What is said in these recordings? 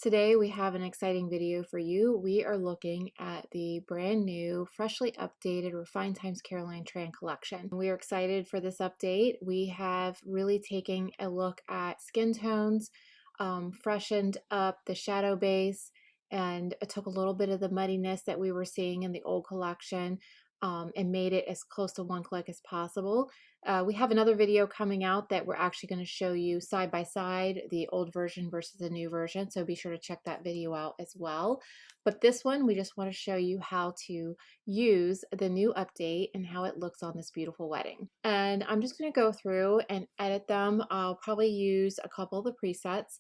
Today we have an exciting video for you. We are looking at the brand new, freshly updated Refined Times Caroline Tran collection. We are excited for this update. We have really taken a look at skin tones, freshened up the shadow base, and took a little bit of the muddiness that we were seeing in the old collection and made it as close to one click as possible. We have another video coming out that we're actually going to show you side by side the old version versus the new version, so be sure to check that video out as well. But this one, we just want to show you how to use the new update and how it looks on this beautiful wedding. And I'm just going to go through and edit them. I'll probably use a couple of the presets.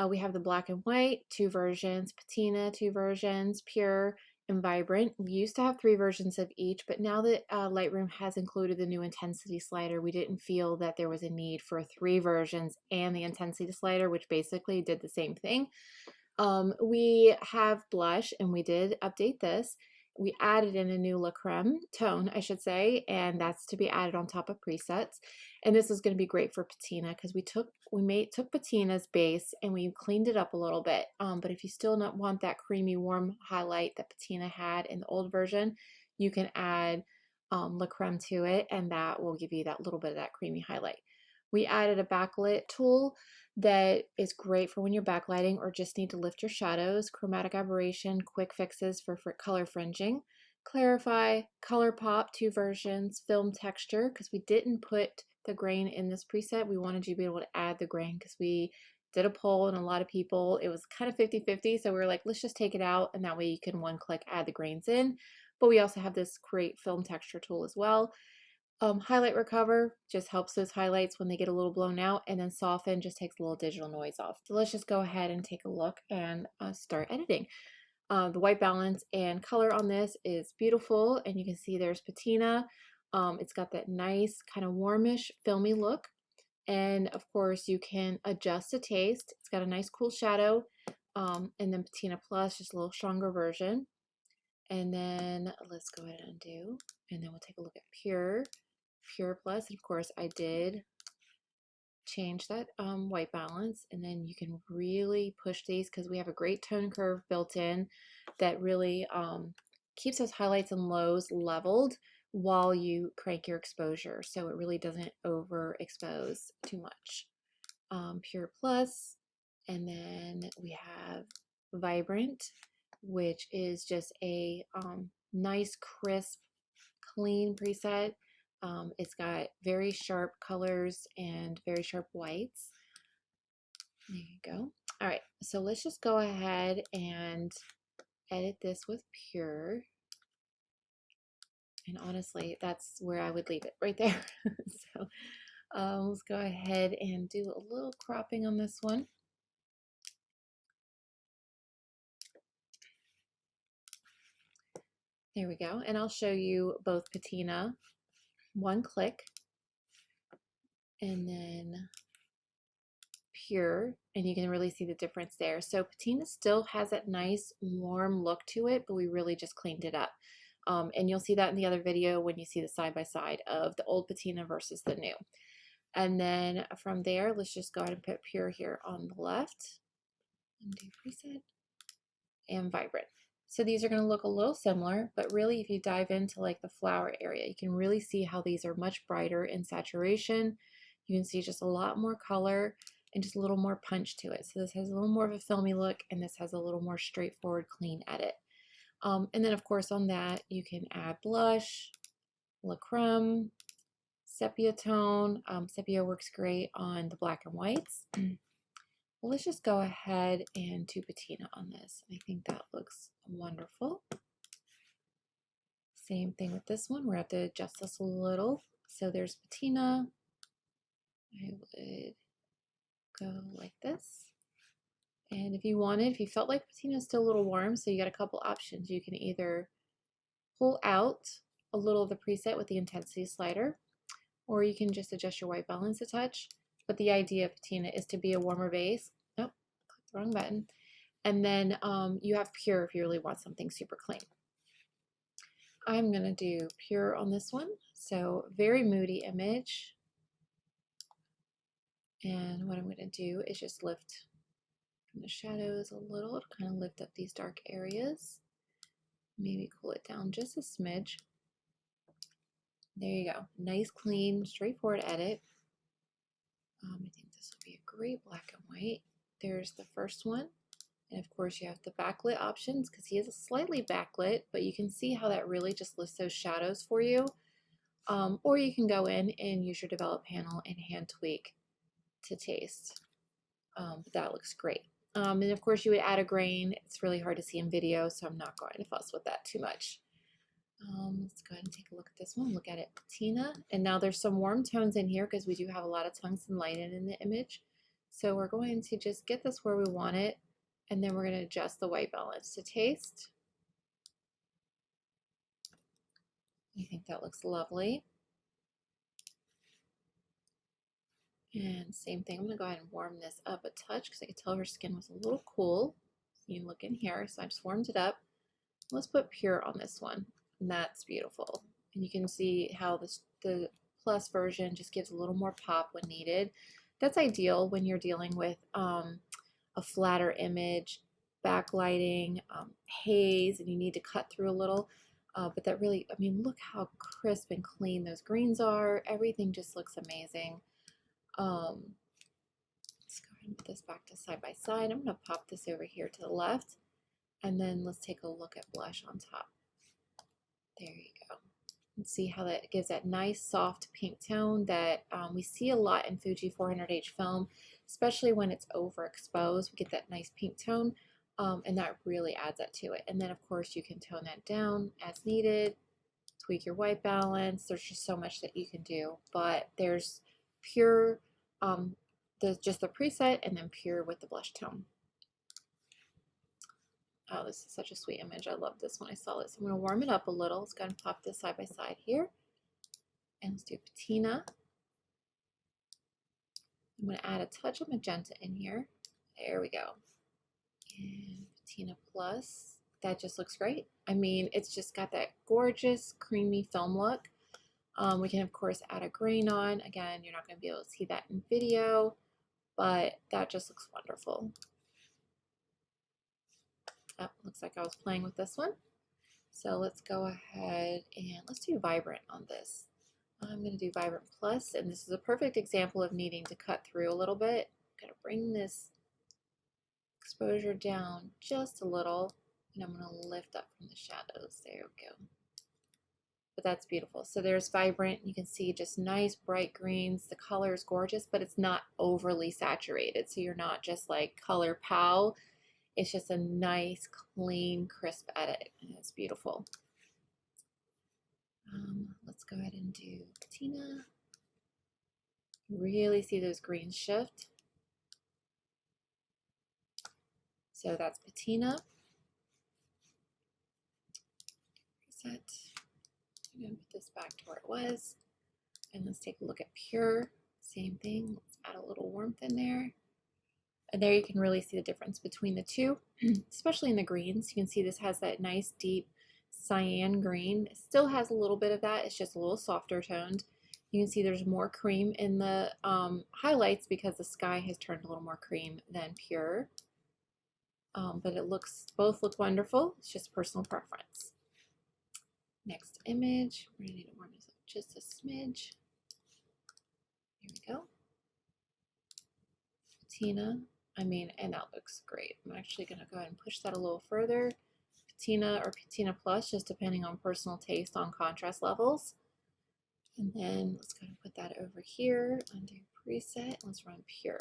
We have the black and white, 2 versions, patina, 2 versions, pure, and vibrant. We used to have 3 versions of each, but now that Lightroom has included the new intensity slider, we didn't feel that there was a need for 3 versions and the intensity slider, which basically did the same thing. We have blush, and we did update this. We added in a new La Creme tone, I should say, and that's to be added on top of presets. And this is going to be great for patina because we took patina's base and we cleaned it up a little bit. But if you still not want that creamy warm highlight that patina had in the old version, you can add La Creme to it, and that will give you that little bit of that creamy highlight. We added a backlit tool that is great for when you're backlighting or just need to lift your shadows. Chromatic aberration, quick fixes for color fringing. Clarify, color pop, 2 versions. Film texture, because we didn't put the grain in this preset. We wanted you to be able to add the grain because we did a poll and a lot of people, it was kind of 50-50. So we were like, let's just take it out, and that way you can one click add the grains in. But we also have this create film texture tool as well. Highlight recover just helps those highlights when they get a little blown out, and then soften just takes a little digital noise off. So let's just go ahead and take a look and start editing. The white balance and color on this is beautiful, and you can see there's patina. It's got that nice kind of warmish filmy look, and of course you can adjust the taste. It's got a nice cool shadow, and then patina plus, just a little stronger version. And then let's go ahead and undo, and then we'll take a look at pure plus, and of course I did change that white balance, and then you can really push these because we have a great tone curve built in that really keeps those highlights and lows leveled while you crank your exposure, so it really doesn't overexpose too much. Pure plus, and then we have vibrant, which is just a nice crisp clean preset. It's got very sharp colors and very sharp whites. There you go. All right, so let's just go ahead and edit this with pure. And honestly, that's where I would leave it, right there. So let's go ahead and do a little cropping on this one. There we go. And I'll show you both patina, one click, and then pure, and you can really see the difference there. So patina still has that nice warm look to it, but we really just cleaned it up. And you'll see that in the other video when you see the side by side of the old patina versus the new. And then from there, let's just go ahead and put pure here on the left. Undo preset and vibrant. So these are going to look a little similar, but really if you dive into like the flower area, you can really see how these are much brighter in saturation. You can see just a lot more color and just a little more punch to it. So this has a little more of a filmy look, and this has a little more straightforward, clean edit. And then of course on that you can add blush, La Creme, sepia tone. Sepia works great on the black and whites. Well, let's just go ahead and do patina on this. I think that looks wonderful. Same thing with this one. We're going to have to adjust this a little. So there's patina. I would go like this. And if you felt like patina is still a little warm, so you got a couple options. You can either pull out a little of the preset with the intensity slider, or you can just adjust your white balance a touch. But the idea of patina is to be a warmer base. Oh, clicked the wrong button. And then you have pure if you really want something super clean. I'm going to do pure on this one. So very moody image. And what I'm going to do is just lift from the shadows a little to kind of lift up these dark areas. Maybe cool it down just a smidge. There you go. Nice, clean, straightforward edit. I think this will be a great black and white. There's the first one. And of course you have the backlit options because he is a slightly backlit, but you can see how that really just lifts those shadows for you. Or you can go in and use your develop panel and hand tweak to taste. But that looks great. And of course you would add a grain. It's really hard to see in video, so I'm not going to fuss with that too much. Let's go ahead and take a look at this one. Look at it, patina. And now there's some warm tones in here because we do have a lot of tungsten light in the image. So we're going to just get this where we want it, and then we're going to adjust the white balance to taste. I think that looks lovely. And same thing, I'm going to go ahead and warm this up a touch because I could tell her skin was a little cool. You can look in here, so I just warmed it up. Let's put pure on this one, and that's beautiful. And you can see how the plus version just gives a little more pop when needed. That's ideal when you're dealing with a flatter image, backlighting, haze, and you need to cut through a little. But that really, I mean, look how crisp and clean those greens are. Everything just looks amazing. Let's go ahead and put this back to side by side. I'm going to pop this over here to the left, and then let's take a look at blush on top. There you go. And see how that gives that nice soft pink tone that we see a lot in Fuji 400H film, especially when it's overexposed. We get that nice pink tone, and that really adds that to it. And then of course you can tone that down as needed, tweak your white balance. There's just so much that you can do, but there's pure, just the preset, and then pure with the blush tone. Oh, this is such a sweet image. I love this when I saw this. I'm going to warm it up a little. Let's go ahead and pop this side by side here. And let's do patina. I'm going to add a touch of magenta in here. There we go. And patina plus. That just looks great. I mean, it's just got that gorgeous creamy film look. We can, of course, add a grain on. Again, you're not going to be able to see that in video, but that just looks wonderful. Oh, looks like I was playing with this one. So let's go ahead and let's do Vibrant on this. I'm going to do Vibrant Plus, and this is a perfect example of needing to cut through a little bit. I'm going to bring this exposure down just a little, and I'm going to lift up from the shadows. There we go. But that's beautiful. So there's Vibrant. You can see just nice bright greens. The color is gorgeous, but it's not overly saturated. So you're not just like color pow. It's just a nice, clean, crisp edit, and it's beautiful. Let's go ahead and do patina. Really see those greens shift. So that's patina. Reset. I'm going to put this back to where it was. And let's take a look at pure. Same thing. Let's add a little warmth in there. And there you can really see the difference between the two, especially in the greens. You can see this has that nice deep cyan green. It still has a little bit of that. It's just a little softer toned. You can see there's more cream in the highlights because the sky has turned a little more cream than pure. But it both look wonderful. It's just personal preference. Next image. We're going to need to warm this up just a smidge. Here we go. Patina. I mean, and that looks great. I'm actually going to go ahead and push that a little further. Patina or patina plus, just depending on personal taste on contrast levels. And then let's go ahead and put that over here, undo preset. Let's run pure.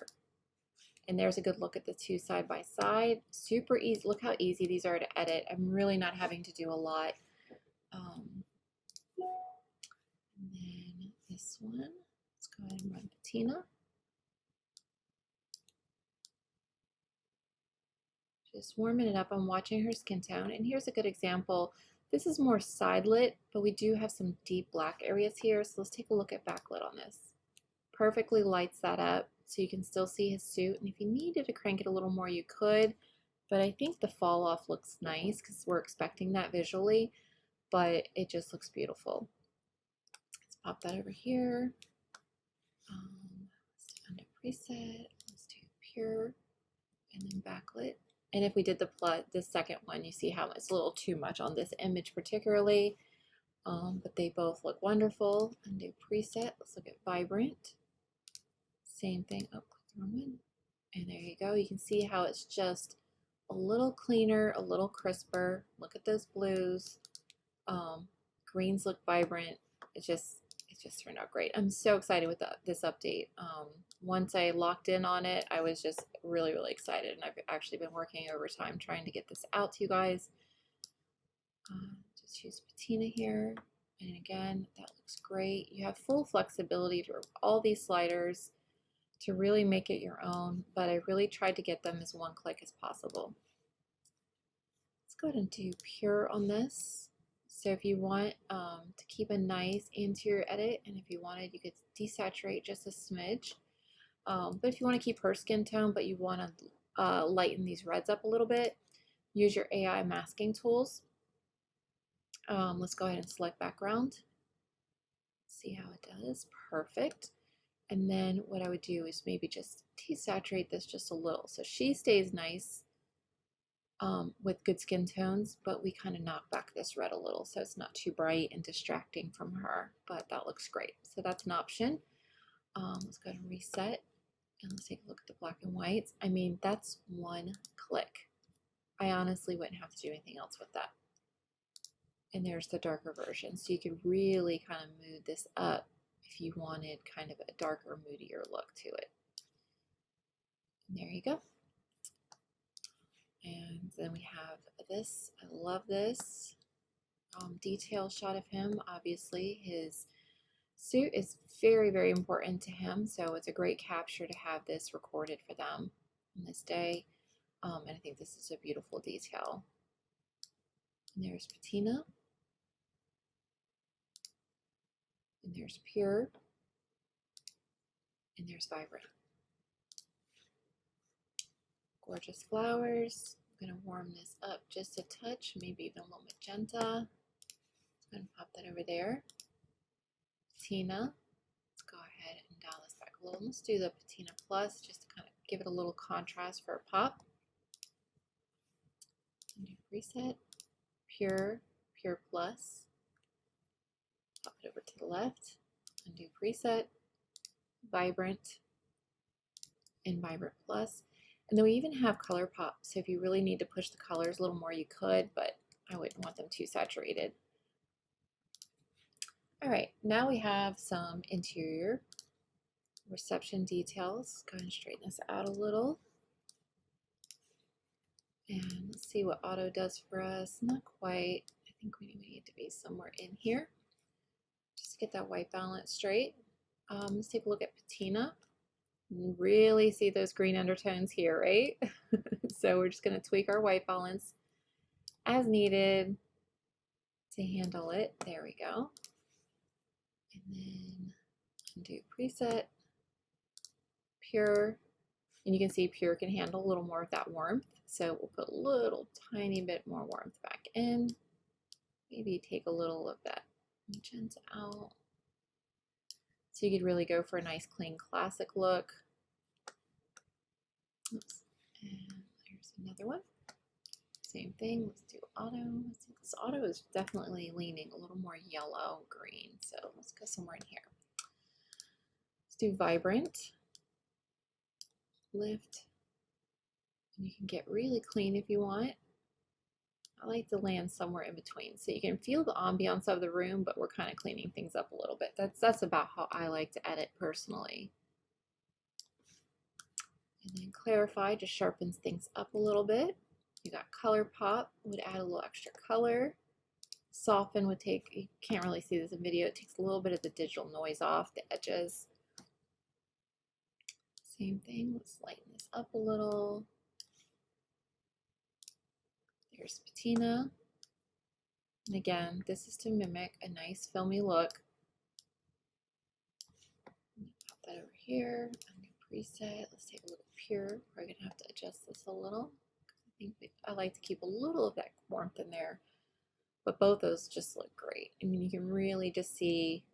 And there's a good look at the two side by side. Super easy. Look how easy these are to edit. I'm really not having to do a lot. And then this one, let's go ahead and run patina. Just warming it up. I'm watching her skin tone. And here's a good example. This is more side lit, but we do have some deep black areas here. So let's take a look at backlit on this. Perfectly lights that up so you can still see his suit. And if you needed to crank it a little more, you could. But I think the fall off looks nice because we're expecting that visually. But it just looks beautiful. Let's pop that over here. Let's do under preset. Let's do pure. and then backlit. And if we did the second one, you see how it's a little too much on this image particularly, but they both look wonderful. Undo preset, let's look at vibrant. Same thing, oh, click the wrong one. And there you go, you can see how it's just a little cleaner, a little crisper. Look at those blues. Greens look vibrant. It just turned out great. I'm so excited with this update. Once I locked in on it, I was just really, really excited, and I've actually been working overtime trying to get this out to you guys. Just use patina here, and again, that looks great. You have full flexibility for all these sliders to really make it your own, but I really tried to get them as one click as possible. Let's go ahead and do pure on this. So if you want to keep a nice interior edit, and if you wanted, you could desaturate just a smidge. But if you want to keep her skin tone, but you want to lighten these reds up a little bit, use your AI masking tools. Let's go ahead and select background. See how it does. Perfect. And then what I would do is maybe just desaturate this just a little, so she stays nice with good skin tones, but we kind of knock back this red a little so it's not too bright and distracting from her, but that looks great. So that's an option. Let's go ahead and reset, and let's take a look at the black and whites. I mean, that's one click. I honestly wouldn't have to do anything else with that. And there's the darker version, so you could really kind of mood this up if you wanted kind of a darker, moodier look to it. And there you go. And then we have this. I love this detail shot of him. Obviously, his suit is very, very important to him, so it's a great capture to have this recorded for them on this day. And I think this is a beautiful detail. And there's patina. And there's pure. And there's vibrant. Gorgeous flowers. I'm going to warm this up just a touch, maybe even a little magenta. I'm going to pop that over there. Patina. Let's go ahead and dial this back a little. Let's do the Patina Plus just to kind of give it a little contrast for a pop. Undo preset. Pure, Pure Plus. Pop it over to the left. Undo preset. Vibrant and Vibrant Plus. And then we even have color pop, so if you really need to push the colors a little more, you could, but I wouldn't want them too saturated. All right, now we have some interior reception details. Go ahead and straighten this out a little. And let's see what auto does for us. Not quite. I think we need to be somewhere in here. Just to get that white balance straight. Let's take a look at patina. You really see those green undertones here, right? So we're just going to tweak our white balance as needed to handle it. There we go. And then undo preset, pure, and you can see pure can handle a little more of that warmth. So we'll put a little tiny bit more warmth back in. Maybe take a little of that magenta out. So you could really go for a nice, clean, classic look. Oops. And here's another one. Same thing. Let's do auto. Let's see, this auto is definitely leaning a little more yellow green. So let's go somewhere in here. Let's do vibrant. Lift. And you can get really clean if you want. I like to land somewhere in between, so you can feel the ambiance of the room, but we're kind of cleaning things up a little bit. That's about how I like to edit personally. And then clarify just sharpens things up a little bit. You got color pop, would add a little extra color. Soften would take, you can't really see this in video, it takes a little bit of the digital noise off the edges. Same thing, let's lighten this up a little. There's patina. And again, this is to mimic a nice filmy look. Pop that over here, undo preset. Let's take a look at pure. We're going to have to adjust this a little. I like to keep a little of that warmth in there, but both those just look great. I mean, you can really just see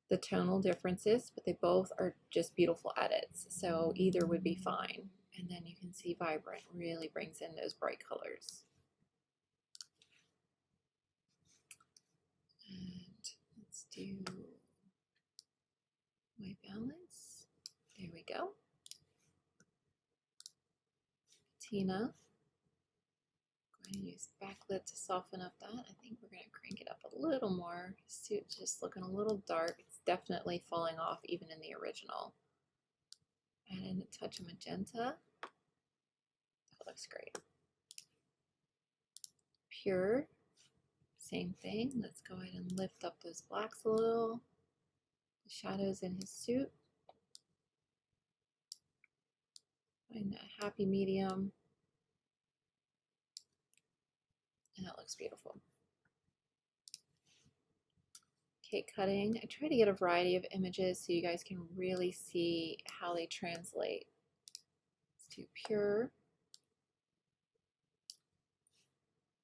the tonal differences, but they both are just beautiful edits. So either would be fine. And then you can see Vibrant really brings in those bright colors. And let's do white balance. There we go. Patina. I'm going to use backlit to soften up that. I think we're going to crank it up a little more. Suit's just looking a little dark. It's definitely falling off even in the original. Add in a touch of magenta. That looks great. Pure. Same thing. Let's go ahead and lift up those blacks a little. The shadows in his suit. Find that happy medium. And that looks beautiful. Cake cutting. I try to get a variety of images so you guys can really see how they translate. Let's do pure.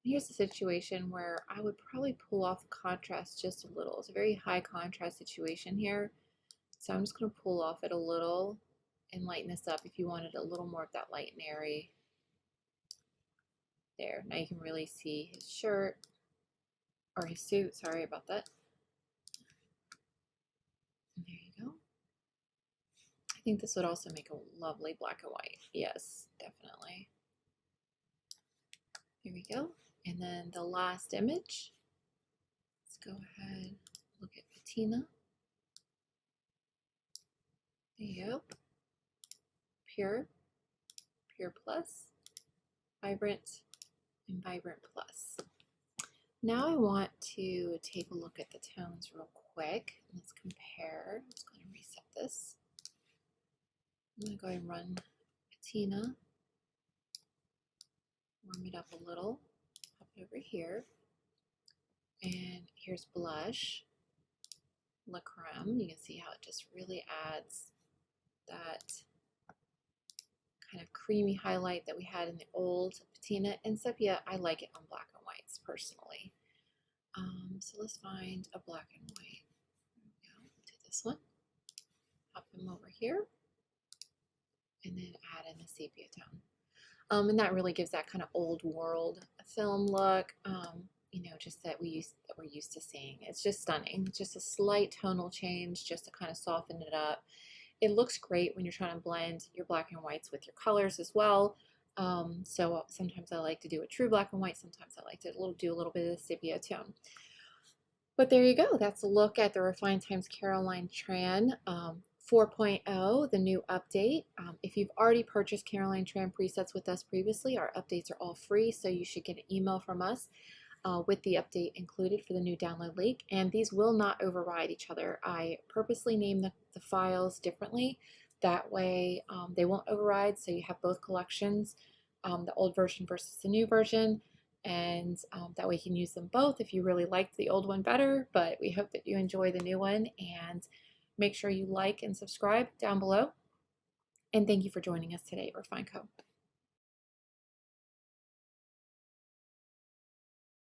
Here's a situation where I would probably pull off the contrast just a little. It's a very high contrast situation here. So I'm just going to pull off it a little and lighten this up if you wanted a little more of that light and airy. There, now you can really see his shirt, or his suit, sorry about that. And there you go. I think this would also make a lovely black and white. Yes, definitely. Here we go. And then the last image. Let's go ahead and look at Patina. There you go. Pure, Pure Plus, Vibrant, and Vibrant Plus. Now I want to take a look at the tones real quick. Let's compare. Let's go ahead and reset this. I'm going to go ahead and run Patina. Warm it up a little. Pop it over here. And here's Blush. La Creme. You can see how it just really adds that kind of creamy highlight that we had in the old Patina and Sepia. I like it on black and whites personally. So let's find a black and white. There we go. Do this one. Pop them over here. And then add in a sepia tone. And that really gives that kind of old world film look, you know, just that we're used to seeing. It's just stunning. Just a slight tonal change just to kind of soften it up. It looks great when you're trying to blend your black and whites with your colors as well. So sometimes I like to do a true black and white. Sometimes I like to do a little bit of the sepia tone. But there you go. That's a look at the Refined Times Caroline Tran 4.0, the new update. If you've already purchased Caroline Tran presets with us previously, our updates are all free, so you should get an email from us with the update included for the new download link. And these will not override each other. I purposely named the files differently. That way they won't override, so you have both collections, the old version versus the new version. And that way you can use them both if you really liked the old one better. But we hope that you enjoy the new one, and make sure you like and subscribe down below. And thank you for joining us today at Refine Co.